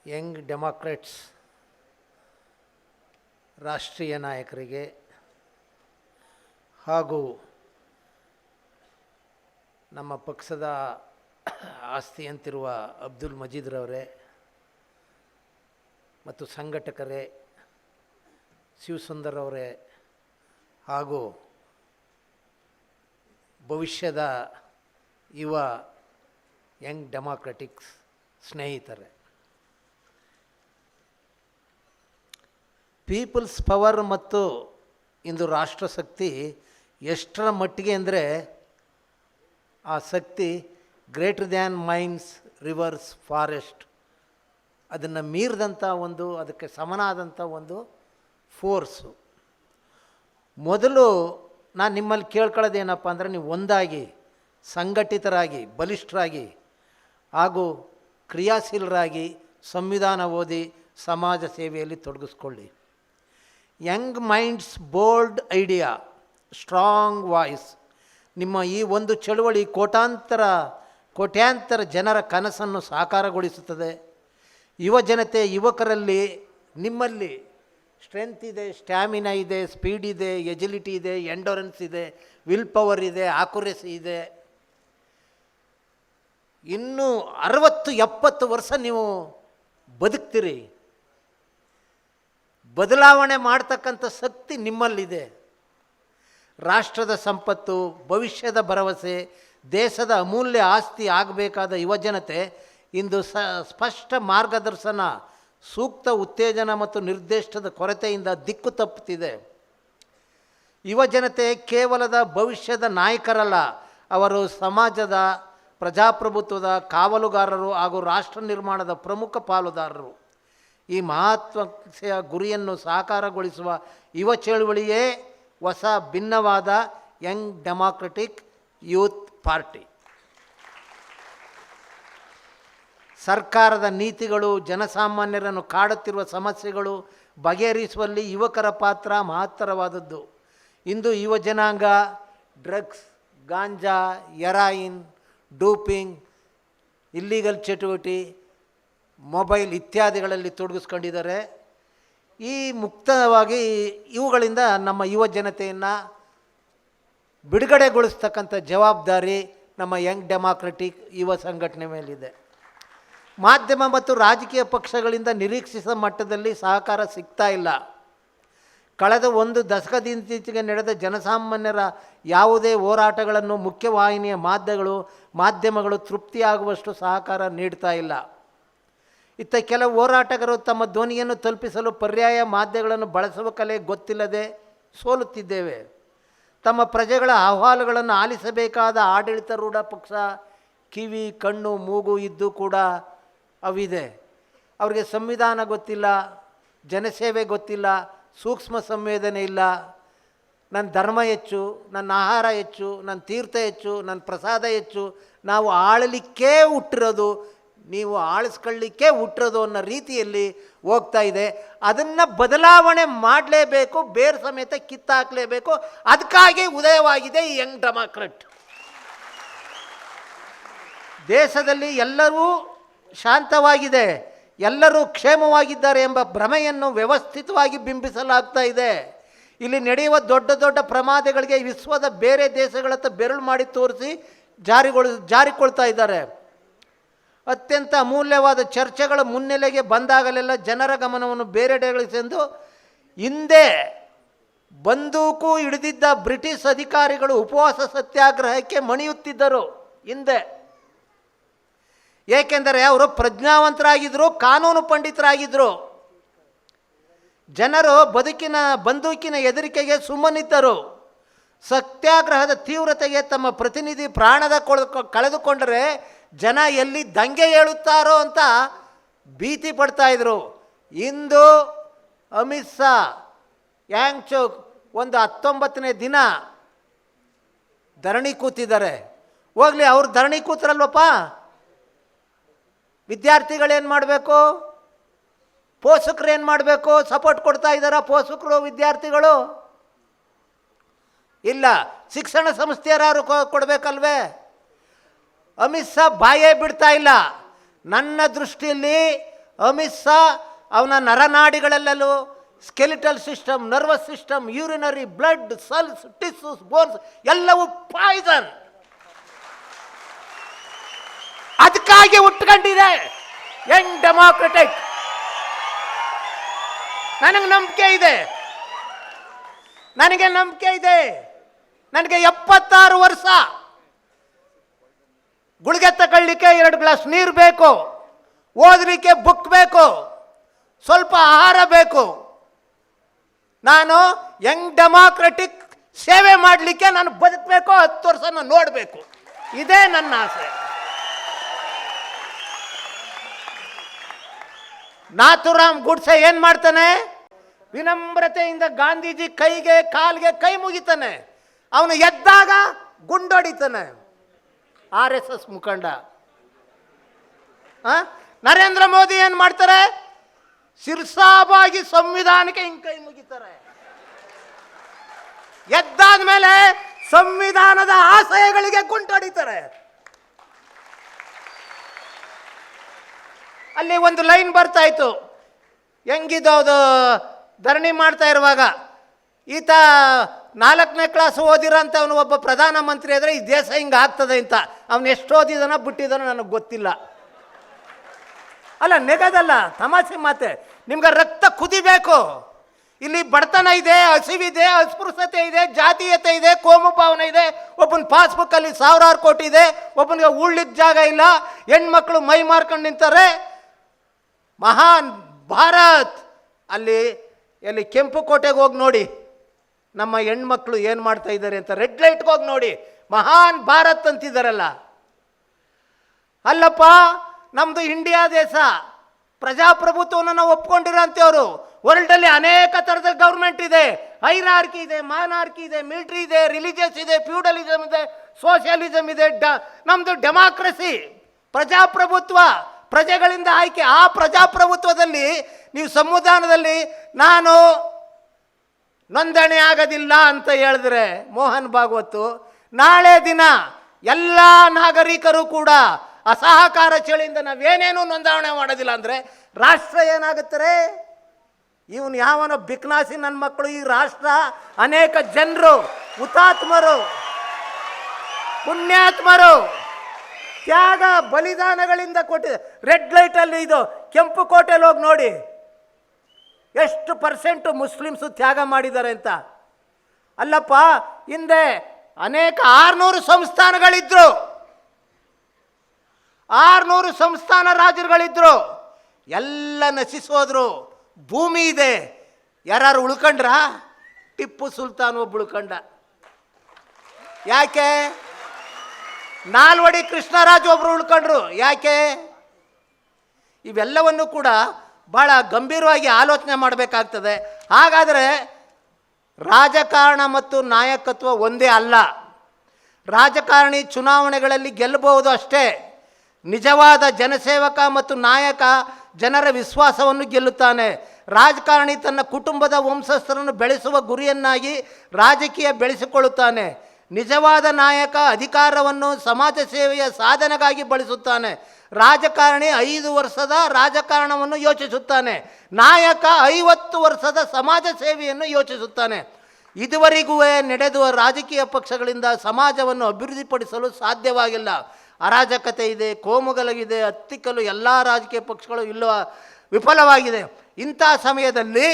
Young ಡೆಮಾಕ್ರೆಟ್ಸ್ ರಾಷ್ಟ್ರೀಯ ನಾಯಕರಿಗೆ ಹಾಗೂ ನಮ್ಮ ಪಕ್ಷದ ಆಸ್ತಿ ಅಂತಿರುವ ಅಬ್ದುಲ್ ಮಜೀದ್ರವರೇ ಮತ್ತು ಸಂಘಟಕರೇ, ಶಿವಸುಂದರ್ ಅವರೇ ಹಾಗೂ ಭವಿಷ್ಯದ ಯುವ ಯಂಗ್ ಡೆಮಾಕ್ರೆಟಿಕ್ಸ್ ಸ್ನೇಹಿತರೆ, ಪೀಪಲ್ಸ್ ಪವರ್ ಮತ್ತು ಇಂದು ರಾಷ್ಟ್ರಶಕ್ತಿ ಎಷ್ಟರ ಮಟ್ಟಿಗೆ ಅಂದರೆ ಆ ಶಕ್ತಿ greater than mines, rivers, forest ಅದನ್ನು ಮೀರಿದಂಥ ಒಂದು, ಅದಕ್ಕೆ ಸಮನಾದಂಥ ಒಂದು ಫೋರ್ಸು. ಮೊದಲು ನಾನು ನಿಮ್ಮಲ್ಲಿ ಕೇಳ್ಕೊಳ್ಳೋದೇನಪ್ಪ ಅಂದರೆ, ನೀವು ಒಂದಾಗಿ ಸಂಘಟಿತರಾಗಿ ಬಲಿಷ್ಠರಾಗಿ ಹಾಗೂ ಕ್ರಿಯಾಶೀಲರಾಗಿ ಸಂವಿಧಾನ ಓದಿ ಸಮಾಜ ಸೇವೆಯಲ್ಲಿ ತೊಡಗಿಸ್ಕೊಳ್ಳಿ. Young minds, bold idea, strong voice. ನಿಮ್ಮ ಈ ಒಂದು ಚಳುವಳಿ ಕೋಟ್ಯಾಂತರ ಜನರ ಕನಸನ್ನು ಸಾಕಾರಗೊಳಿಸುತ್ತದೆ. ಯುವ ಜನತೆ, ಯುವಕರಲ್ಲಿ ನಿಮ್ಮಲ್ಲಿ ಸ್ಟ್ರೆಂತ್ ಇದೆ, ಸ್ಟ್ಯಾಮಿನಾ ಇದೆ, ಸ್ಪೀಡ್ ಇದೆ, ಎಜಿಲಿಟಿ ಇದೆ, ಎಂಡೋರೆನ್ಸ್ ಇದೆ, ವಿಲ್ ಪವರ್ ಇದೆ, ಆಕ್ಯುರೆಸಿ ಇದೆ. ಇನ್ನೂ 60-70 ವರ್ಷ ನೀವು ಬದುಕ್ತೀರಿ. ಬದಲಾವಣೆ ಮಾಡ್ತಕ್ಕಂಥ ಶಕ್ತಿ ನಿಮ್ಮಲ್ಲಿದೆ. ರಾಷ್ಟ್ರದ ಸಂಪತ್ತು, ಭವಿಷ್ಯದ ಭರವಸೆ, ದೇಶದ ಅಮೂಲ್ಯ ಆಸ್ತಿ ಆಗಬೇಕಾದ ಯುವಜನತೆ ಇಂದು ಸ್ಪಷ್ಟ ಮಾರ್ಗದರ್ಶನ, ಸೂಕ್ತ ಉತ್ತೇಜನ ಮತ್ತು ನಿರ್ದೇಶನದ ಕೊರತೆಯಿಂದ ದಿಕ್ಕು ತಪ್ಪುತ್ತಿದೆ. ಯುವಜನತೆ ಕೇವಲದ ಭವಿಷ್ಯದ ನಾಯಕರಲ್ಲ, ಅವರು ಸಮಾಜದ, ಪ್ರಜಾಪ್ರಭುತ್ವದ ಕಾವಲುಗಾರರು ಹಾಗೂ ರಾಷ್ಟ್ರ ನಿರ್ಮಾಣದ ಪ್ರಮುಖ ಪಾಲುದಾರರು. ಈ ಮಹತ್ವಾಕಾಂಕ್ಷೆಯ ಗುರಿಯನ್ನು ಸಾಕಾರಗೊಳಿಸುವ ಯುವ ಚಳುವಳಿಯೇ ಹೊಸ ಭಿನ್ನವಾದ ಯಂಗ್ ಡೆಮಾಕ್ರೆಟಿಕ್ ಯೂತ್ ಪಾರ್ಟಿ. ಸರ್ಕಾರದ ನೀತಿಗಳು, ಜನಸಾಮಾನ್ಯರನ್ನು ಕಾಡುತ್ತಿರುವ ಸಮಸ್ಯೆಗಳು ಬಗೆಹರಿಸುವಲ್ಲಿ ಯುವಕರ ಪಾತ್ರ ಮಹತ್ತರವಾದದ್ದು. ಇಂದು ಯುವ ಜನಾಂಗ ಡ್ರಗ್ಸ್, ಗಾಂಜಾ, ಹೆರಾಯಿನ್, ಡೂಪಿಂಗ್, ಇಲ್ಲೀಗಲ್ ಚಟುವಟಿಕೆ, ಮೊಬೈಲ್ ಇತ್ಯಾದಿಗಳಲ್ಲಿ ತೊಡಗಿಸ್ಕೊಂಡಿದ್ದಾರೆ. ಈ ಮುಕ್ತವಾಗಿ ಇವುಗಳಿಂದ ನಮ್ಮ ಯುವ ಜನತೆಯನ್ನು ಬಿಡುಗಡೆಗೊಳಿಸ್ತಕ್ಕಂಥ ಜವಾಬ್ದಾರಿ ನಮ್ಮ ಯಂಗ್ ಡೆಮಾಕ್ರೆಟಿಕ್ ಯುವ ಸಂಘಟನೆ ಮೇಲಿದೆ. ಮಾಧ್ಯಮ ಮತ್ತು ರಾಜಕೀಯ ಪಕ್ಷಗಳಿಂದ ನಿರೀಕ್ಷಿಸಿದ ಮಟ್ಟದಲ್ಲಿ ಸಹಕಾರ ಸಿಗ್ತಾ ಇಲ್ಲ. ಕಳೆದ ಒಂದು ದಶಕದಿಂದೀಚೆಗೆ ನಡೆದ ಜನಸಾಮಾನ್ಯರ ಯಾವುದೇ ಹೋರಾಟಗಳನ್ನು ಮುಖ್ಯವಾಹಿನಿಯ ಮಾಧ್ಯಮಗಳು ತೃಪ್ತಿಯಾಗುವಷ್ಟು ಸಹಕಾರ ನೀಡ್ತಾ ಇಲ್ಲ. ಇತ್ತ ಕೆಲವು ಹೋರಾಟಗಾರರು ತಮ್ಮ ಧ್ವನಿಯನ್ನು ತಲುಪಿಸಲು ಪರ್ಯಾಯ ಮಾಧ್ಯಮಗಳನ್ನು ಬಳಸುವ ಕಲೆ ಗೊತ್ತಿಲ್ಲದೆ ಸೋಲುತ್ತಿದ್ದೇವೆ. ತಮ್ಮ ಪ್ರಜೆಗಳ ಅಹವಾಲುಗಳನ್ನು ಆಲಿಸಬೇಕಾದ ಆಡಳಿತಾರೂಢ ಪಕ್ಷ ಕಿವಿ, ಕಣ್ಣು, ಮೂಗು ಇದ್ದು ಕೂಡ ಅವಿದೆ. ಅವರಿಗೆ ಸಂವಿಧಾನ ಗೊತ್ತಿಲ್ಲ, ಜನಸೇವೆ ಗೊತ್ತಿಲ್ಲ, ಸೂಕ್ಷ್ಮ ಸಂವೇದನೆ ಇಲ್ಲ. ನನ್ನ ಧರ್ಮ ಹೆಚ್ಚು, ನನ್ನ ಆಹಾರ ಹೆಚ್ಚು, ನನ್ನ ತೀರ್ಥ ಹೆಚ್ಚು, ನನ್ನ ಪ್ರಸಾದ ಹೆಚ್ಚು, ನಾವು ಆಳಲಿಕ್ಕೇ ಹುಟ್ಟಿರೋದು, ನೀವು ಆಳಿಸ್ಕೊಳ್ಳಿಕ್ಕೆ ಹುಟ್ಟಿರೋದು ಅನ್ನೋ ರೀತಿಯಲ್ಲಿ ಹೋಗ್ತಾ ಇದೆ. ಅದನ್ನು ಬದಲಾವಣೆ ಮಾಡಲೇಬೇಕು, ಬೇರೆ ಸಮೇತ ಕಿತ್ತಾಕಲೇಬೇಕು. ಅದಕ್ಕಾಗಿ ಉದಯವಾಗಿದೆ ಈ ಯಂಗ್ ಡೆಮಾಕ್ರೆಟ್. ದೇಶದಲ್ಲಿ ಎಲ್ಲರೂ ಶಾಂತವಾಗಿದೆ, ಎಲ್ಲರೂ ಕ್ಷೇಮವಾಗಿದ್ದಾರೆ ಎಂಬ ಭ್ರಮೆಯನ್ನು ವ್ಯವಸ್ಥಿತವಾಗಿ ಬಿಂಬಿಸಲಾಗ್ತಾ ಇದೆ. ಇಲ್ಲಿ ನಡೆಯುವ ದೊಡ್ಡ ದೊಡ್ಡ ಪ್ರಮಾದಗಳಿಗೆ ವಿಶ್ವದ ಬೇರೆ ದೇಶಗಳತ್ತ ಬೆರಳು ಮಾಡಿ ತೋರಿಸಿ ಜಾರಿಕೊಳ್ತಾ ಇದ್ದಾರೆ. ಅತ್ಯಂತ ಅಮೂಲ್ಯವಾದ ಚರ್ಚೆಗಳ ಮುನ್ನೆಲೆಗೆ ಬಂದಾಗಲೆಲ್ಲ ಜನರ ಗಮನವನ್ನು ಬೇರೆಡೆಗಳಿಸೆಂದು ಹಿಂದೆ ಬಂದೂಕು ಹಿಡಿದಿದ್ದ ಬ್ರಿಟಿಷ್ ಅಧಿಕಾರಿಗಳು ಉಪವಾಸ ಸತ್ಯಾಗ್ರಹಕ್ಕೆ ಮಣಿಯುತ್ತಿದ್ದರು ಹಿಂದೆ. ಏಕೆಂದರೆ ಅವರು ಪ್ರಜ್ಞಾವಂತರಾಗಿದ್ದರು, ಕಾನೂನು ಪಂಡಿತರಾಗಿದ್ದರು. ಜನರು ಬಂದೂಕಿನ ಹೆದರಿಕೆಗೆ ಸುಮ್ಮನಿದ್ದರು. ಸತ್ಯಾಗ್ರಹದ ತೀವ್ರತೆಗೆ ತಮ್ಮ ಪ್ರತಿನಿಧಿ ಪ್ರಾಣದ ಕಳೆದುಕೊಂಡರೆ ಜನ ಎಲ್ಲಿ ದಂಗೆ ಏಳುತ್ತಾರೋ ಅಂತ ಭೀತಿ ಪಡ್ತಾಯಿದ್ರು. ಇಂದು ಅಮಿತ್ ಶಾ ಯಾಂಗ್ಚೋಕ್ ಒಂದು 19ನೇ ದಿನ ಧರಣಿ ಕೂತಿದ್ದಾರೆ. ಹೋಗಲಿ, ಅವ್ರು ಧರಣಿ ಕೂತ್ರಲ್ವಪ್ಪ, ವಿದ್ಯಾರ್ಥಿಗಳೇನು ಮಾಡಬೇಕು, ಪೋಷಕರು ಏನು ಮಾಡಬೇಕು? ಸಪೋರ್ಟ್ ಕೊಡ್ತಾ ಇದ್ದಾರಾ ಪೋಷಕರು, ವಿದ್ಯಾರ್ಥಿಗಳು? ಇಲ್ಲ. ಶಿಕ್ಷಣ ಸಂಸ್ಥೆಯರು ಕೊಡಬೇಕಲ್ವೇ? ಅಮಿತ್ ಶಾ ಬಾಯೇ ಬಿಡ್ತಾ ಇಲ್ಲ. ನನ್ನ ದೃಷ್ಟಿಯಲ್ಲಿ ಅಮಿತ್ ಶಾ ಅವನ ನರನಾಡಿಗಳಲ್ಲೆಲ್ಲೂ skeletal system, nervous system, urinary, blood, cells, tissues, bones ಎಲ್ಲವೂ ಪಾಯ್ಸನ್. ಅದಕ್ಕಾಗಿ ಉಟ್ಕೊಂಡಿದೆ ಯಂಗ್ ಡೆಮಾಕ್ರೆಟಿಕ್. ನನಗೆ ನಂಬಿಕೆ ಇದೆ, ನನಗೆ 76 ವರ್ಷ. ಗುಳಿಗೆ ತಗೊಳ್ಳಿಕ್ಕೆ 2 ಗ್ಲಾಸ್ ನೀರು ಬೇಕು, ಓದಲಿಕ್ಕೆ ಬುಕ್ ಬೇಕು, ಸ್ವಲ್ಪ ಆಹಾರ ಬೇಕು. ನಾನು ಯಂಗ್ ಡೆಮಾಕ್ರೆಟಿಕ್ ಸೇವೆ ಮಾಡಲಿಕ್ಕೆ ನಾನು ಬದುಕಬೇಕು, 10 ವರ್ಷನ ನೋಡಬೇಕು. ಇದೇ ನನ್ನ ಆಸೆ. ನಾಥುರಾಮ್ ಗುಡ್ಸೆ ಏನು ಮಾಡ್ತಾನೆ? ವಿನಮ್ರತೆಯಿಂದ ಗಾಂಧೀಜಿ ಕೈಗೆ ಕಾಲಿಗೆ ಕೈ ಮುಗಿತಾನೆ. ಅವನು ಎದ್ದಾಗ ಗುಂಡೊಡಿತಾನೆ. RSS ಮುಖಂಡ. ನರೇಂದ್ರ ಮೋದಿ ಏನು ಮಾಡ್ತಾರೆ? ಶಿರ್ಸಾಬಾಗಿ ಸಂವಿಧಾನಕ್ಕೆ ಹಿಂಗೆ ಕೈ ಮುಗಿತಾರೆ. ಎದ್ದಾದ ಮೇಲೆ ಸಂವಿಧಾನದ ಆಶಯಗಳಿಗೆ ಗುಂಟೊಡಿತಾರೆ. ಅಲ್ಲಿ ಒಂದು ಲೈನ್ ಬರ್ತಾ ಇತ್ತು, ಹೆಂಗಿದ್ದು ಧರಣಿ ಮಾಡ್ತಾ ಇರುವಾಗ, ಈತ 4ನೇ ಕ್ಲಾಸ್ ಓದಿರೋಂಥ ಅವನು ಒಬ್ಬ ಪ್ರಧಾನಮಂತ್ರಿ ಆದರೆ ಈ ದೇಶ ಹಿಂಗೆ ಆಗ್ತದೆ ಅಂತ. ಅವನು ಎಷ್ಟು ಓದಿದಾನೋ ಬಿಟ್ಟಿದ್ದಾನೋ ನನಗೆ ಗೊತ್ತಿಲ್ಲ. ಅಲ್ಲ, ನೆಗದಲ್ಲ, ತಮಾಷೆ ಮಾತೆ. ನಿಮ್ಗೆ ರಕ್ತ ಕುದಿಬೇಕು. ಇಲ್ಲಿ ಬಡತನ ಇದೆ, ಹಸಿವಿದೆ, ಅಸ್ಪೃಶ್ಯತೆ ಇದೆ, ಜಾತೀಯತೆ ಇದೆ, ಕೋಮು ಭಾವನೆ ಇದೆ. ಒಬ್ಬನ ಪಾಸ್ಬುಕ್ಕಲ್ಲಿ 1000 ಕೋಟಿ ಇದೆ, ಒಬ್ಬನಿಗೆ ಉಳ್ಳಿಕ್ಕೆ ಜಾಗ ಇಲ್ಲ, ಹೆಣ್ಮಕ್ಳು ಮೈ ಮಾರ್ಕೊಂಡು ನಿಂತಾರೆ. ಮಹಾನ್ ಭಾರತ್ ಅಲ್ಲಿ ಎಲ್ಲಿ ಕೆಂಪು ಕೋಟೆಗೆ ಹೋಗಿ ನೋಡಿ ನಮ್ಮ ಹೆಣ್ಮಕ್ಳು ಏನು ಮಾಡ್ತಾ ಇದ್ದಾರೆ ಅಂತ. ರೆಡ್ ಲೈಟ್ಗೆ ಹೋಗಿ ನೋಡಿ, ಮಹಾನ್ ಭಾರತ್ ಅಂತಿದ್ದಾರಲ್ಲ. ಅಲ್ಲಪ್ಪ, ನಮ್ಮದು ಇಂಡಿಯಾ ದೇಶ, ಪ್ರಜಾಪ್ರಭುತ್ವವನ್ನು ನಾವು ಒಪ್ಕೊಂಡಿರೋಂಥವ್ರು. ವರ್ಲ್ಡಲ್ಲಿ ಅನೇಕ ಥರದ ಗೌರ್ಮೆಂಟ್ ಇದೆ. ಹೈರಾರ್ಕಿ ಇದೆ, ಮಾನಾರ್ಕಿ ಇದೆ, ಮಿಲಿಟ್ರಿ ಇದೆ, ರಿಲಿಜಿಯಸ್ ಇದೆ, ಫ್ಯೂಡಲಿಸಮ್ ಇದೆ, ಸೋಷಿಯಲಿಸಮ್ ಇದೆ. ನಮ್ಮದು ಡೆಮಾಕ್ರಸಿ, ಪ್ರಜಾಪ್ರಭುತ್ವ, ಪ್ರಜೆಗಳಿಂದ ಆಯ್ಕೆ. ಆ ಪ್ರಜಾಪ್ರಭುತ್ವದಲ್ಲಿ ನೀವು ಸಂವಿಧಾನದಲ್ಲಿ ನಾನು ನೋಂದಣಿ ಆಗೋದಿಲ್ಲ ಅಂತ ಹೇಳಿದ್ರೆ ಮೋಹನ್ ಭಾಗವತ್, ನಾಳೆ ದಿನ ಎಲ್ಲ ನಾಗರಿಕರು ಕೂಡ ಅಸಹಕಾರ ಚಳಿಯಿಂದ ನಾವೇನೇನು ನೋಂದಣಿ ಮಾಡೋದಿಲ್ಲ ಅಂದರೆ ರಾಷ್ಟ್ರ ಏನಾಗುತ್ತಾರೆ? ಇವನು ಯಾವನೋ ಬಿಕ್ನಾಸಿ ನನ್ನ ಮಕ್ಕಳು. ಈ ರಾಷ್ಟ್ರ ಅನೇಕ ಜನರು, ಹುತಾತ್ಮರು, ಪುಣ್ಯಾತ್ಮರು, ತ್ಯಾಗ ಬಲಿದಾನಗಳಿಂದ ಕೊಟ್ಟಿದೆ. ರೆಡ್ ಲೈಟಲ್ಲಿ ಇದು ಕೆಂಪು ಕೋಟೆಯಲ್ಲಿ ಹೋಗಿ ನೋಡಿ ಎಷ್ಟು % ಮುಸ್ಲಿಮ್ಸು ತ್ಯಾಗ ಮಾಡಿದ್ದಾರೆ ಅಂತ. ಅಲ್ಲಪ್ಪ, ಹಿಂದೆ ಅನೇಕ 600 ಸಂಸ್ಥಾನಗಳಿದ್ರು, 600 ಸಂಸ್ಥಾನ ರಾಜರುಗಳಿದ್ರು, ಎಲ್ಲ ನಶಿಸೋದ್ರು. ಭೂಮಿ ಇದೆ, ಯಾರು ಉಳ್ಕೊಂಡ್ರ? ಟಿಪ್ಪು ಸುಲ್ತಾನ್ ಒಬ್ಬ ಉಳ್ಕೊಂಡ. ಯಾಕೆ? ನಾಲ್ವಡಿ ಕೃಷ್ಣರಾಜ್ ಒಬ್ರು ಉಳ್ಕೊಂಡ್ರು. ಯಾಕೆ? ಇವೆಲ್ಲವನ್ನು ಕೂಡ ಭಾಳ ಗಂಭೀರವಾಗಿ ಆಲೋಚನೆ ಮಾಡಬೇಕಾಗ್ತದೆ. ಹಾಗಾದರೆ ರಾಜಕಾರಣ ಮತ್ತು ನಾಯಕತ್ವ ಒಂದೇ ಅಲ್ಲ. ರಾಜಕಾರಣಿ ಚುನಾವಣೆಗಳಲ್ಲಿ ಗೆಲ್ಲಬಹುದು ಅಷ್ಟೇ. ನಿಜವಾದ ಜನಸೇವಕ ಮತ್ತು ನಾಯಕ ಜನರ ವಿಶ್ವಾಸವನ್ನು ಗೆಲ್ಲುತ್ತಾನೆ. ರಾಜಕಾರಣಿ ತನ್ನ ಕುಟುಂಬದ ವಂಶಸ್ಥರನ್ನು ಬೆಳೆಸುವ ಗುರಿಯನ್ನಾಗಿ ರಾಜಕೀಯ ಬೆಳೆಸಿಕೊಳ್ಳುತ್ತಾನೆ. ನಿಜವಾದ ನಾಯಕ ಅಧಿಕಾರವನ್ನು ಸಮಾಜ ಸೇವೆಯ ಸಾಧನೆಗಾಗಿ ಬಳಸುತ್ತಾನೆ. ರಾಜಕಾರಣಿ 5 ವರ್ಷದ ರಾಜಕಾರಣವನ್ನು ಯೋಚಿಸುತ್ತಾನೆ. ನಾಯಕ 50 ವರ್ಷದ ಸಮಾಜ ಸೇವೆಯನ್ನು ಯೋಚಿಸುತ್ತಾನೆ. ಇದುವರೆಗೂ ನಡೆದು ರಾಜಕೀಯ ಪಕ್ಷಗಳಿಂದ ಸಮಾಜವನ್ನು ಅಭಿವೃದ್ಧಿಪಡಿಸಲು ಸಾಧ್ಯವಾಗಿಲ್ಲ. ಅರಾಜಕತೆ ಇದೆ, ಕೋಮುಗಲವಿದೆ, ಹತ್ತಿಕ್ಕಲು ಎಲ್ಲ ರಾಜಕೀಯ ಪಕ್ಷಗಳು ವಿಫಲವಾಗಿದೆ. ಇಂಥ ಸಮಯದಲ್ಲಿ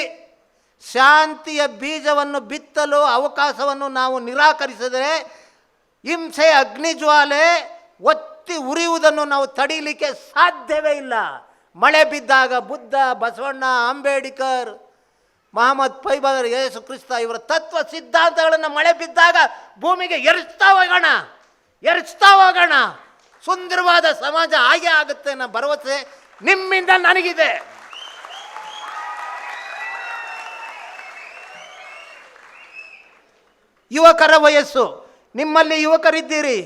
ಶಾಂತಿಯ ಬೀಜವನ್ನು ಬಿತ್ತಲು ಅವಕಾಶವನ್ನು ನಾವು ನಿರಾಕರಿಸಿದರೆ ಹಿಂಸೆ ಅಗ್ನಿಜ್ವಾಲೆ ಒತ್ತಿ ಉರಿಯುವುದನ್ನು ನಾವು ತಡೀಲಿಕ್ಕೆ ಸಾಧ್ಯವೇ ಇಲ್ಲ. ಮಳೆ ಬಿದ್ದಾಗ ಬುದ್ಧ, ಬಸವಣ್ಣ, ಅಂಬೇಡ್ಕರ್, ಮಹಮ್ಮದ್ ಪೈಗಂಬರ್, ಯೇಸು ಕ್ರಿಸ್ತ ಇವರ ತತ್ವ ಸಿದ್ಧಾಂತಗಳನ್ನು ಮಳೆ ಬಿದ್ದಾಗ ಭೂಮಿಗೆ ಎರಚ್ತಾ ಹೋಗೋಣ. ಸುಂದರವಾದ ಸಮಾಜ ಹಾಗೆ ಆಗುತ್ತೆ ಅನ್ನೋ ಭರವಸೆ ನಿಮ್ಮಿಂದ ನನಗಿದೆ. ಯುವಕರ ವಯಸ್ಸು, ನಿಮ್ಮಲ್ಲಿ ಯುವಕರಿದ್ದೀರಿ,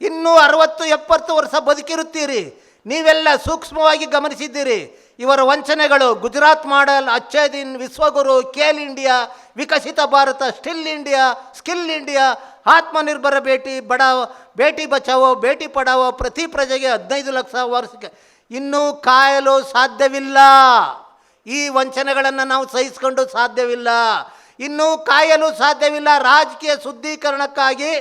ಇನ್ನೂ 60-70 ವರ್ಷ ಬದುಕಿರುತ್ತೀರಿ. ನೀವೆಲ್ಲ ಸೂಕ್ಷ್ಮವಾಗಿ ಗಮನಿಸಿದ್ದೀರಿ ಇವರ ವಂಚನೆಗಳು. ಗುಜರಾತ್ ಮಾಡೆಲ್, ಅಚ್ಚೇ ದಿನ್, ವಿಶ್ವಗುರು, ಖೇಲ್ ಇಂಡಿಯಾ, ವಿಕಸಿತ ಭಾರತ, ಸ್ಕಿಲ್ ಇಂಡಿಯಾ, ಆತ್ಮನಿರ್ಭರ ಬೇಟಿ ಬಚಾವೋ, ಬೇಟಿ ಪಡಾವೋ, ಪ್ರತಿ ಪ್ರಜೆಗೆ 15 ಲಕ್ಷ ವರ್ಷಕ್ಕೆ ಇನ್ನೂ ಕಾಯಲು ಸಾಧ್ಯವಿಲ್ಲ. ಈ ವಂಚನೆಗಳನ್ನು ನಾವು ಸಹಿಸಿಕೊಂಡು ಸಾಧ್ಯವಿಲ್ಲ, ಇನ್ನೂ ಕಾಯಲು ಸಾಧ್ಯವಿಲ್ಲ. ರಾಜಕೀಯ ಶುದ್ಧೀಕರಣಕ್ಕಾಗಿ,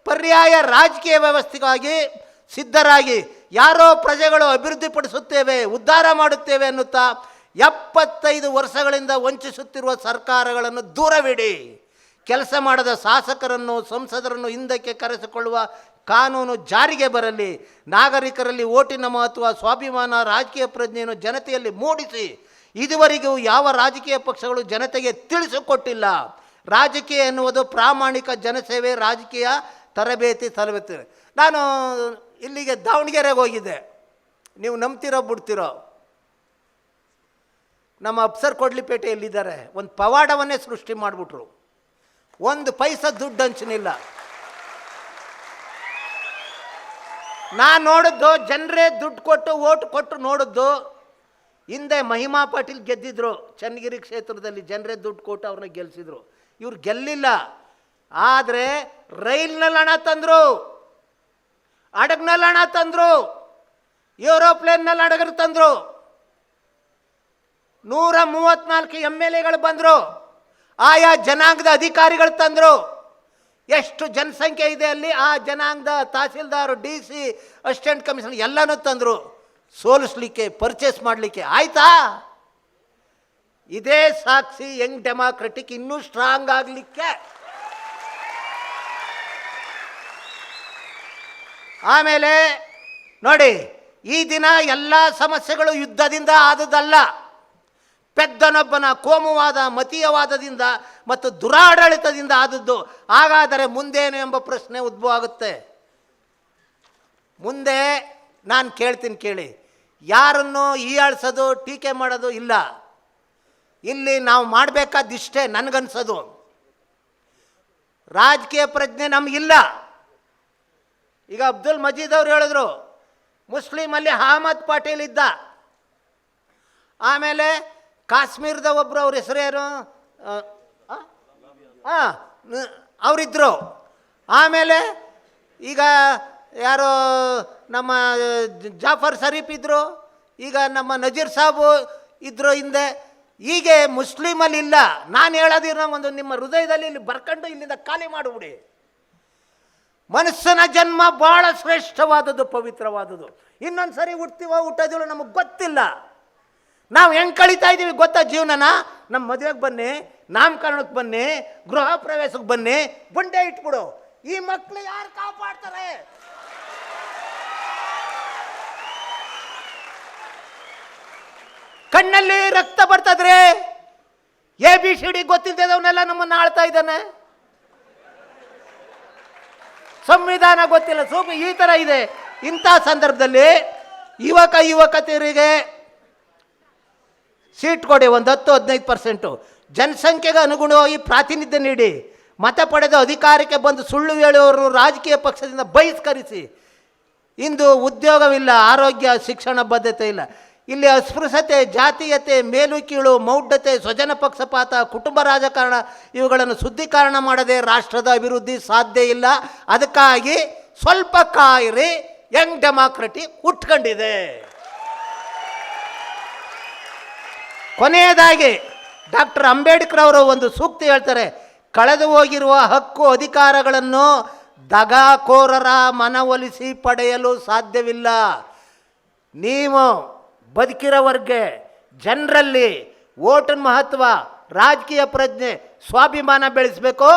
ಪರ್ಯಾಯ ರಾಜಕೀಯ ವ್ಯವಸ್ಥೆಗಾಗಿ ಸಿದ್ಧರಾಗಿ, ಯಾರೋ ಪ್ರಜೆಗಳು ಅಭಿವೃದ್ಧಿಪಡಿಸುತ್ತೇವೆ, ಉದ್ಧಾರ ಮಾಡುತ್ತೇವೆ ಅನ್ನುತ್ತಾ 75 ವರ್ಷಗಳಿಂದ ವಂಚಿಸುತ್ತಿರುವ ಸರ್ಕಾರಗಳನ್ನು ದೂರವಿಡಿ. ಕೆಲಸ ಮಾಡದ ಶಾಸಕರನ್ನು, ಸಂಸದರನ್ನು ಹಿಂದಕ್ಕೆ ಕರೆಸಿಕೊಳ್ಳುವ ಕಾನೂನು ಜಾರಿಗೆ ಬರಲಿ. ನಾಗರಿಕರಲ್ಲಿ ಓಟಿನ ಮಹತ್ವ, ಸ್ವಾಭಿಮಾನ, ರಾಜಕೀಯ ಪ್ರಜ್ಞೆಯನ್ನು ಜನತೆಯಲ್ಲಿ ಮೂಡಿಸಿ. ಇದುವರೆಗೂ ಯಾವ ರಾಜಕೀಯ ಪಕ್ಷಗಳು ಜನತೆಗೆ ತಿಳಿಸಿಕೊಟ್ಟಿಲ್ಲ. ರಾಜಕೀಯ ಎನ್ನುವುದು ಪ್ರಾಮಾಣಿಕ ಜನಸೇವೆ, ರಾಜಕೀಯ ತರಬೇತಿ. ನಾನು ಇಲ್ಲಿಗೆ ದಾವಣಗೆರೆಗೆ ಹೋಗಿದ್ದೆ. ನೀವು ನಂಬ್ತಿರೋ ಬಿಡ್ತಿರೋ, ನಮ್ಮ ಅಪ್ಸರ್ ಕೊಡ್ಲಿಪೇಟೆಯಲ್ಲಿದ್ದಾರೆ. ಒಂದು ಪವಾಡವನ್ನೇ ಸೃಷ್ಟಿ ಮಾಡಿಬಿಟ್ರು. 1 ಪೈಸಾ ದುಡ್ಡು ಹಂಚನಿಲ್ಲ. ನಾನು ನೋಡಿದ್ದು ಜನರೇ ದುಡ್ಡು ಕೊಟ್ಟು ಓಟ್ ಕೊಟ್ಟು ನೋಡಿದ್ದು. ಹಿಂದೆ ಮಹಿಮಾ ಪಾಟೀಲ್ ಗೆದ್ದಿದ್ರು ಚನ್ನಗಿರಿ ಕ್ಷೇತ್ರದಲ್ಲಿ, ಜನರೇ ದುಡ್ಡು ಕೊಟ್ಟು ಅವ್ರನ್ನ ಗೆಲ್ಲಿಸಿದ್ರು. ಇವ್ರು ಗೆಲ್ಲಿಲ್ಲ. ಆದರೆ ರೈಲ್ನಲ್ಲಿ ಹಣ ತಂದರು, ಹಡಗ್ನಲ್ಲಿ ಹಣ ತಂದರು, ಏರೋಪ್ಲೇನ್ನಲ್ಲಿ ಹಡಗರು ತಂದರು. 134 MLAಗಳು ಬಂದರು, ಆಯಾ ಜನಾಂಗದ ಅಧಿಕಾರಿಗಳು ತಂದರು. ಎಷ್ಟು ಜನಸಂಖ್ಯೆ ಇದೆ ಅಲ್ಲಿ, ಆ ಜನಾಂಗದ ತಹಸೀಲ್ದಾರ್, DC, ಅಸಿಸ್ಟೆಂಟ್ ಕಮಿಷನರ್ ಎಲ್ಲನೂ ತಂದರು ಸೋಲಿಸ್ಲಿಕ್ಕೆ, ಪರ್ಚೇಸ್ ಮಾಡಲಿಕ್ಕೆ. ಆಯ್ತಾ? ಇದೇ ಸಾಕ್ಷಿ ಯಂಗ್ ಡೆಮಾಕ್ರೆಟಿಕ್ ಇನ್ನೂ ಸ್ಟ್ರಾಂಗ್ ಆಗಲಿಕ್ಕೆ. ಆಮೇಲೆ ನೋಡಿ, ಈ ದಿನ ಎಲ್ಲ ಸಮಸ್ಯೆಗಳು ಯುದ್ಧದಿಂದ ಆದುದಲ್ಲ, ಪೆದ್ದನೊಬ್ಬನ ಕೋಮುವಾದ, ಮತೀಯವಾದದಿಂದ ಮತ್ತು ದುರಾಡಳಿತದಿಂದ ಆದದ್ದು. ಹಾಗಾದರೆ ಮುಂದೇನು ಎಂಬ ಪ್ರಶ್ನೆ ಉದ್ಭವ ಆಗುತ್ತೆ. ಮುಂದೆ ನಾನು ಕೇಳ್ತೀನಿ, ಕೇಳಿ. ಯಾರನ್ನು ಹೀಯಾಳಿಸೋದು, ಟೀಕೆ ಮಾಡೋದು ಇಲ್ಲ. ಇಲ್ಲಿ ನಾವು ಮಾಡಬೇಕಾದಿಷ್ಟೇ. ನನಗನ್ಸೋದು ರಾಜಕೀಯ ಪ್ರಜ್ಞೆ ನಮಗಿಲ್ಲ. ಈಗ ಅಬ್ದುಲ್ ಮಜೀದ್ ಅವರು ಹೇಳಿದ್ರು, ಮುಸ್ಲಿಮಲ್ಲಿ ಅಹಮದ್ ಪಟೇಲ್ ಇದ್ದ. ಆಮೇಲೆ ಕಾಶ್ಮೀರದ ಒಬ್ಬರು, ಅವ್ರ ಹೆಸರೇನು, ಅವರಿದ್ದರು. ಆಮೇಲೆ ಈಗ ಯಾರೋ ನಮ್ಮ ಜಾಫರ್ ಶರೀಫ್ ಇದ್ದರು, ಈಗ ನಮ್ಮ ನಜೀರ್ ಸಾಬು ಇದ್ದರು ಹಿಂದೆ. ಹೀಗೆ ಮುಸ್ಲಿಮಲ್ಲಿ ಇಲ್ಲ. ನಾನು ಹೇಳೋದಿರೋ ಒಂದು ನಿಮ್ಮ ಹೃದಯದಲ್ಲಿ ಇಲ್ಲಿ ಬರ್ಕೊಂಡು ಇಲ್ಲಿಂದ ಖಾಲಿ ಮಾಡಿಬಿಡಿ. ಮನುಷ್ಯನ ಜನ್ಮ ಭಾಳ ಶ್ರೇಷ್ಠವಾದದ್ದು, ಪವಿತ್ರವಾದದ್ದು. ಇನ್ನೊಂದು ಸರಿ ಹುಟ್ತೀವೋ ಹುಟ್ಟೋದಿಲ್ಲ ನಮಗೆ ಗೊತ್ತಿಲ್ಲ. ನಾವು ಹೆಂಗೆ ಕಳೀತಾ ಇದ್ದೀವಿ ಗೊತ್ತಾ ಜೀವನನ? ನಮ್ಮ ಮದುವೆಗೆ ಬನ್ನಿ, ನಾಮಕರಣಕ್ಕೆ ಬನ್ನಿ, ಗೃಹ ಪ್ರವೇಶಕ್ಕೆ ಬನ್ನಿ, ಬುಂಡೆ ಇಟ್ಬಿಡು. ಈ ಮಕ್ಕಳು ಯಾರು ಕಾಪಾಡ್ತಾರೆ? ಕಣ್ಣಲ್ಲಿ ರಕ್ತ ಬರ್ತದ್ರೆ ABCD ಗೊತ್ತಿಲ್ಲದವನ್ನೆಲ್ಲ ನಮ್ಮನ್ನು ಆಳ್ತಾ ಇದ್ದಾನೆ. ಸಂವಿಧಾನ ಗೊತ್ತಿಲ್ಲ, ಈ ಥರ ಇದೆ. ಇಂಥ ಸಂದರ್ಭದಲ್ಲಿ ಯುವಕರಿಗೆ ಸೀಟ್ ಕೊಡಿ, ಒಂದು 10-15%. ಜನಸಂಖ್ಯೆಗೆ ಅನುಗುಣವಾಗಿ ಪ್ರಾತಿನಿಧ್ಯ ನೀಡಿ. ಮತ ಪಡೆದ ಅಧಿಕಾರಕ್ಕೆ ಬಂದು ಸುಳ್ಳು ಹೇಳುವವರು ರಾಜಕೀಯ ಪಕ್ಷದಿಂದ ಬಹಿಷ್ಕರಿಸಿ. ಇಂದು ಉದ್ಯೋಗವಿಲ್ಲ, ಆರೋಗ್ಯ, ಶಿಕ್ಷಣ ಬದ್ಧತೆ ಇಲ್ಲ. ಇಲ್ಲಿ ಅಸ್ಪೃಶ್ಯತೆ, ಜಾತೀಯತೆ, ಮೇಲು ಕೀಳು, ಮೌಢ್ಯತೆ, ಸ್ವಜನ ಪಕ್ಷಪಾತ, ಕುಟುಂಬ ರಾಜಕಾರಣ ಇವುಗಳನ್ನು ಶುದ್ಧೀಕರಣ ಮಾಡದೆ ರಾಷ್ಟ್ರದ ಅಭಿವೃದ್ಧಿ ಸಾಧ್ಯ ಇಲ್ಲ. ಅದಕ್ಕಾಗಿ ಸ್ವಲ್ಪ ಕಾಯಿರಿ, ಯಂಗ್ ಡೆಮಾಕ್ರೆಟಿಕ್ ಹುಟ್ಕೊಂಡಿದೆ. ಕೊನೆಯದಾಗಿ ಡಾಕ್ಟರ್ ಅಂಬೇಡ್ಕರ್ ಅವರು ಒಂದು ಸೂಕ್ತಿ ಹೇಳ್ತಾರೆ, ಕಳೆದು ಹೋಗಿರುವ ಹಕ್ಕು ಅಧಿಕಾರಗಳನ್ನು ದಗಾಕೋರರ ಮನವೊಲಿಸಿ ಪಡೆಯಲು ಸಾಧ್ಯವಿಲ್ಲ. ನೀವು ಬದುಕಿರೋವರೆಗೆ ಜನರಲ್ಲಿ ಓಟಿನ ಮಹತ್ವ, ರಾಜಕೀಯ ಪ್ರಜ್ಞೆ, ಸ್ವಾಭಿಮಾನ ಬೆಳೆಸಬೇಕು.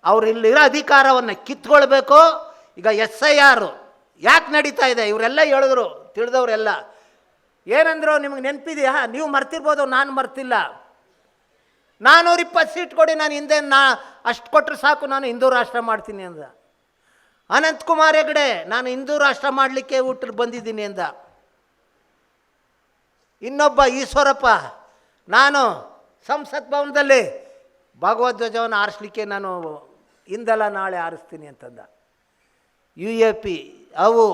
ಅವ್ರು ಇಲ್ಲಿರೋ ಅಧಿಕಾರವನ್ನು ಕಿತ್ಕೊಳ್ಬೇಕು. ಈಗ SIR ಯಾಕೆ ನಡೀತಾ ಇದೆ? ಇವರೆಲ್ಲ ಹೇಳಿದ್ರು, ತಿಳಿದವರೆಲ್ಲ ಏನಂದ್ರು, ನಿಮಗೆ ನೆನಪಿದೆಯಾ? ನೀವು ಮರ್ತಿರ್ಬೋದು, ನಾನು ಮರ್ತಿಲ್ಲ. 420 ಸೀಟ್ ಕೊಡಿ, ನಾನು ಹಿಂದೆ ಅಷ್ಟು ಕೊಟ್ಟರೆ ಸಾಕು, ನಾನು ಹಿಂದೂ ರಾಷ್ಟ್ರ ಮಾಡ್ತೀನಿ ಅಂದ. ಅನಂತಕುಮಾರ್ ಹೆಗಡೆ, ನಾನು ಹಿಂದೂ ರಾಷ್ಟ್ರ ಮಾಡಲಿಕ್ಕೆ ಊಟಕ್ಕೆ ಬಂದಿದ್ದೀನಿ ಅಂದ. ಇನ್ನೊಬ್ಬ ಈಶ್ವರಪ್ಪ, ನಾನು ಸಂಸತ್ ಭವನದಲ್ಲಿ ಭಗವಧ್ವಜವನ್ನು ಆರಿಸ್ಲಿಕ್ಕೆ ನಾನು ಇಂದಲ್ಲ ನಾಳೆ ಆರಿಸ್ತೀನಿ ಅಂತಂದ. UAP, ಅವು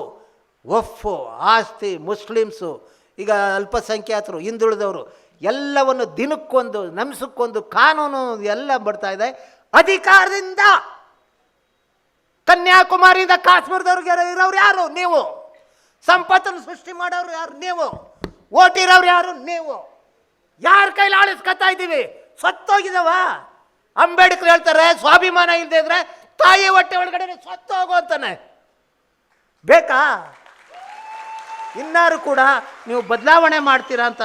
ವಫು, ಆಸ್ತಿ, ಮುಸ್ಲಿಮ್ಸು, ಈಗ ಅಲ್ಪಸಂಖ್ಯಾತರು, ಹಿಂದುಳಿದವರು ಎಲ್ಲವನ್ನು ದಿನಕ್ಕೊಂದು, ನಮ್ಸಕ್ಕೊಂದು ಕಾನೂನು ಎಲ್ಲ ಬರ್ತಾ ಇದೆ. ಅಧಿಕಾರದಿಂದ ಕನ್ಯಾಕುಮಾರಿಯಿಂದ ಕಾಶ್ಮೀರದವ್ರಿಗೆ ಇರೋರು ಯಾರು? ನೀವು ಸಂಪತ್ತನ್ನು ಸೃಷ್ಟಿ ಮಾಡೋರು ಯಾರು? ನೀವು. ಓಟಿರೋರು ಯಾರು? ನೀವು. ಯಾರ ಕೈಲಿ ಆಳಿಸ್ಕೊತಾ ಇದ್ದೀವಿ? ಸತ್ತೋಗಿದವ. ಅಂಬೇಡ್ಕರ್ ಹೇಳ್ತಾರೆ, ಸ್ವಾಭಿಮಾನ ಇಲ್ಲದೆ ಇದ್ರೆ ತಾಯಿ ಹೊಟ್ಟೆ ಒಳಗಡೆ ಸತ್ತು ಹೋಗು ಅಂತಾನೆ. ಬೇಕಾ? ಇನ್ನಾರು ಕೂಡ ನೀವು ಬದಲಾವಣೆ ಮಾಡ್ತೀರಾ ಅಂತ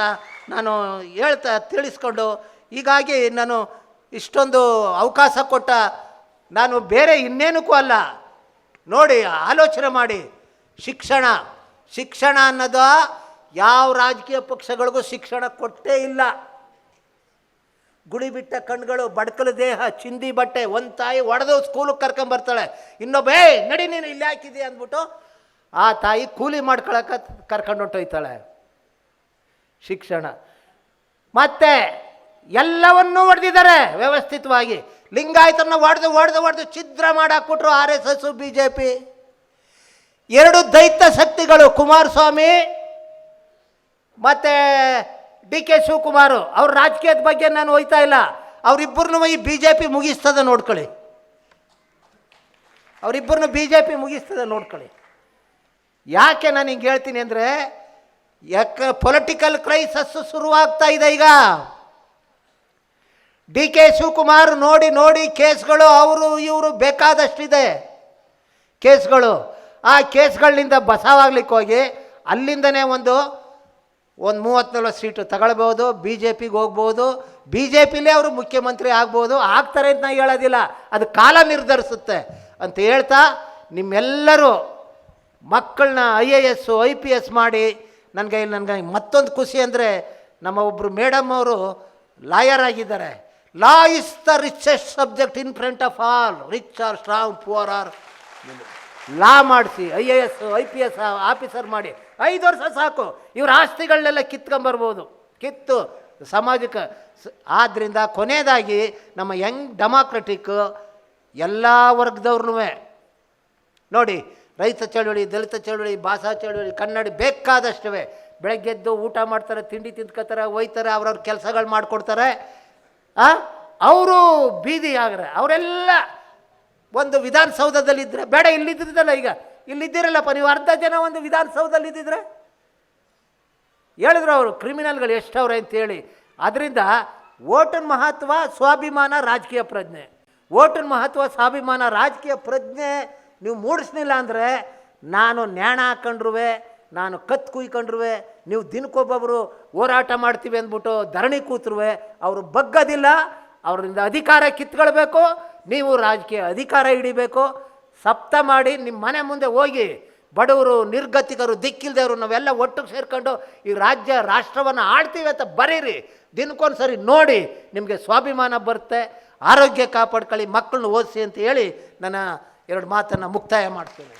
ನಾನು ಹೇಳ್ತಾ ತಿಳಿಸ್ಕೊಂಡು, ಹೀಗಾಗಿ ನಾನು ಇಷ್ಟೊಂದು ಅವಕಾಶ ಕೊಟ್ಟ ನಾನು ಬೇರೆ ಇನ್ನೇನಕ್ಕೂ ಅಲ್ಲ. ನೋಡಿ, ಆಲೋಚನೆ ಮಾಡಿ. ಶಿಕ್ಷಣ ಅನ್ನೋದು ಯಾವ ರಾಜಕೀಯ ಪಕ್ಷಗಳಿಗೂ ಶಿಕ್ಷಣ ಕೊಟ್ಟೇ ಇಲ್ಲ. ಗುಡಿ ಬಿಟ್ಟ ಕಣ್ಗಳು, ಬಡ್ಕಲ ದೇಹ, ಚಿಂದಿ ಬಟ್ಟೆ, ಒಂದು ತಾಯಿ ಒಡೆದು ಸ್ಕೂಲಿಗೆ ಕರ್ಕೊಂಬರ್ತಾಳೆ, ಇನ್ನೊಬ್ಬ ನಡಿ ನೀನು ಇಲ್ಲಿ ಹಾಕಿದ್ದೀಯ ಅಂದ್ಬಿಟ್ಟು ಆ ತಾಯಿ ಕೂಲಿ ಮಾಡ್ಕೊಳಕ್ಕೆ ಕರ್ಕೊಂಡು ಹೊಂಟೋಯ್ತಾಳೆ. ಶಿಕ್ಷಣ ಮತ್ತೆ ಎಲ್ಲವನ್ನೂ ಹೊಡೆದಿದ್ದಾರೆ ವ್ಯವಸ್ಥಿತವಾಗಿ. ಲಿಂಗಾಯತರನ್ನ ಹೊಡೆದು ಛಿದ್ರ ಮಾಡಾಕ್ಬಿಟ್ರು RSS, BJP. ಎರಡು ದೈತ್ಯ ಶಕ್ತಿಗಳು, ಕುಮಾರಸ್ವಾಮಿ ಮತ್ತು DK ಶಿವಕುಮಾರ್. ಅವ್ರ ರಾಜಕೀಯದ ಬಗ್ಗೆ ನಾನು ಹೋಯ್ತಾ ಇಲ್ಲ. ಅವರಿಬ್ಬರನ್ನೂ ಈ BJP ಮುಗಿಸ್ತದೆ ನೋಡ್ಕೊಳ್ಳಿ. ಅವರಿಬ್ಬರನ್ನು BJP ಮುಗಿಸ್ತದೆ ನೋಡ್ಕೊಳ್ಳಿ. ಯಾಕೆ ನಾನು ಹಿಂಗೆ ಹೇಳ್ತೀನಿ ಅಂದರೆ, ಪೊಲಿಟಿಕಲ್ ಕ್ರೈಸಸ್ ಶುರುವಾಗ್ತಾ ಇದೆ ಈಗ. DK ಶಿವಕುಮಾರ್ ನೋಡಿ ಕೇಸ್ಗಳು ಅವರು ಇವರು ಬೇಕಾದಷ್ಟಿದೆ ಕೇಸ್ಗಳು. ಆ ಕೇಸ್ಗಳಿಂದ ಬಚಾವಾಗ್ಲಿಕ್ಕೆ ಹೋಗಿ ಅಲ್ಲಿಂದನೇ ಒಂದು 30-40 ಸೀಟು ತಗೊಳ್ಬೋದು, BJPಗೆ ಹೋಗ್ಬೋದು, BJPಲೇ ಅವರು ಮುಖ್ಯಮಂತ್ರಿ ಆಗ್ಬೋದು. ಆಗ್ತಾರೆ ಅಂತ ನಾನು ಹೇಳೋದಿಲ್ಲ, ಅದು ಕಾಲ ನಿರ್ಧರಿಸುತ್ತೆ ಅಂತ ಹೇಳ್ತಾ, ನಿಮ್ಮೆಲ್ಲರೂ ಮಕ್ಕಳನ್ನ IAS IPS ಮಾಡಿ. ನನಗೆ ಮತ್ತೊಂದು ಖುಷಿ ಅಂದರೆ, ನಮ್ಮ ಒಬ್ಬರು ಮೇಡಮ್ ಅವರು ಲಾಯರ್ ಆಗಿದ್ದಾರೆ. Law is the richest subject in front of all, rich are strong, poor are. Law ಮಾಡಿಸಿ IAS IPS ಆಫೀಸರ್ ಮಾಡಿ 5 ವರ್ಷ ಸಾಕು. ಇವ್ರ ಆಸ್ತಿಗಳನ್ನೆಲ್ಲ ಕಿತ್ಕೊಂಬರ್ಬೋದು, ಕಿತ್ತು ಸಮಾಜಕ್ಕೆ. ಆದ್ದರಿಂದ ಕೊನೆಯದಾಗಿ ನಮ್ಮ ಯಂಗ್ ಡೆಮಾಕ್ರೆಟಿಕ್ ಎಲ್ಲ ವರ್ಗದವ್ರೂ ನೋಡಿ, ರೈತ ಚಳುವಳಿ, ದಲಿತ ಚಳುವಳಿ, ಭಾಷಾ ಚಳುವಳಿ, ಕನ್ನಡ ಬೇಕಾದಷ್ಟುವೆ. ಬೆಳಗ್ಗೆದ್ದು ಊಟ ಮಾಡ್ತಾರೆ, ತಿಂಡಿ ತಿಂದ್ಕೋತಾರೆ, ಒಯ್ತಾರೆ, ಅವ್ರವ್ರ ಕೆಲಸಗಳು ಮಾಡಿಕೊಡ್ತಾರೆ. ಅವರು ಬೀದಿ ಆಗ್ರೆ. ಅವರೆಲ್ಲ ಒಂದು ವಿಧಾನಸೌಧದಲ್ಲಿದ್ದರೆ ಬೇಡ, ಇಲ್ಲಿದ್ದಲ್ಲ, ಈಗ ಇಲ್ಲಿದ್ದಿರಲ್ಲಪ್ಪ ನೀವು, ಅರ್ಧ ಜನ ಒಂದು ವಿಧಾನಸೌಧದಲ್ಲಿ ಇದ್ದಿದ್ರೆ ಹೇಳಿದ್ರು ಅವರು ಕ್ರಿಮಿನಲ್ಗಳು ಎಷ್ಟವ್ರೆ ಅಂತೇಳಿ. ಅದರಿಂದ ಓಟಿನ ಮಹತ್ವ, ಸ್ವಾಭಿಮಾನ, ರಾಜಕೀಯ ಪ್ರಜ್ಞೆ. ಓಟಿನ ಮಹತ್ವ, ಸ್ವಾಭಿಮಾನ, ರಾಜಕೀಯ ಪ್ರಜ್ಞೆ ನೀವು ಮೂಡಿಸ್ಲಿಲ್ಲ ಅಂದರೆ, ನಾನು ನ್ಯಾಣ ಹಾಕೊಂಡ್ರು, ನಾನು ಕತ್ತು ಕುಯ್ಕೊಂಡ್ರು, ನೀವು ದಿನಕ್ಕೊಬ್ಬೊಬ್ಬರು ಹೋರಾಟ ಮಾಡ್ತೀವಿ ಅಂದ್ಬಿಟ್ಟು ಧರಣಿ ಕೂತ್ರು, ಅವರು ಬಗ್ಗದಿಲ್ಲ. ಅವರಿಂದ ಅಧಿಕಾರ ಕಿತ್ಕೊಳ್ಬೇಕು, ನೀವು ರಾಜಕೀಯ ಅಧಿಕಾರ ಹಿಡಿಬೇಕು. ಸಪ್ತ ಮಾಡಿ ನಿಮ್ಮ ಮನೆ ಮುಂದೆ ಹೋಗಿ ಬಡವರು, ನಿರ್ಗತಿಕರು, ದಿಕ್ಕಿಲ್ದವರು ನಾವೆಲ್ಲ ಒಟ್ಟಿಗೆ ಸೇರ್ಕೊಂಡು ಈ ರಾಷ್ಟ್ರವನ್ನು ಆಳ್ತೀವಿ ಅಂತ ಬರೀರಿ. ದಿನಕ್ಕೊಂದು ಸರಿ ನೋಡಿ, ನಿಮಗೆ ಸ್ವಾಭಿಮಾನ ಬರುತ್ತೆ. ಆರೋಗ್ಯ ಕಾಪಾಡ್ಕೊಳ್ಳಿ, ಮಕ್ಕಳನ್ನ ಓದಿಸಿ ಅಂತ ಹೇಳಿ ನನ್ನ 2 ಮಾತನ್ನು ಮುಕ್ತಾಯ ಮಾಡ್ತೀನಿ.